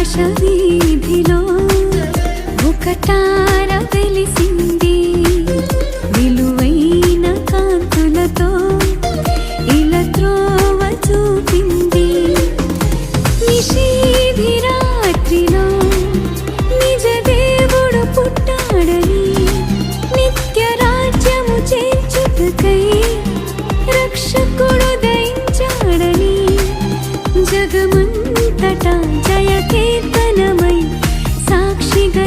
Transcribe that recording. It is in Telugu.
ఆకాశవీధిలో ఒక తార వెలిసింది విలువైన కాంతులతో ఇలా త్రోవ చూపింది నిషేధి రాత్రిలో నిజ దేవుడు పుట్టాడని నిత్య రాజ్యము చేర్చుటకై రక్షకుడు దయించాడని జగమంతటా జయ కీర్తనమై సాక్షిగా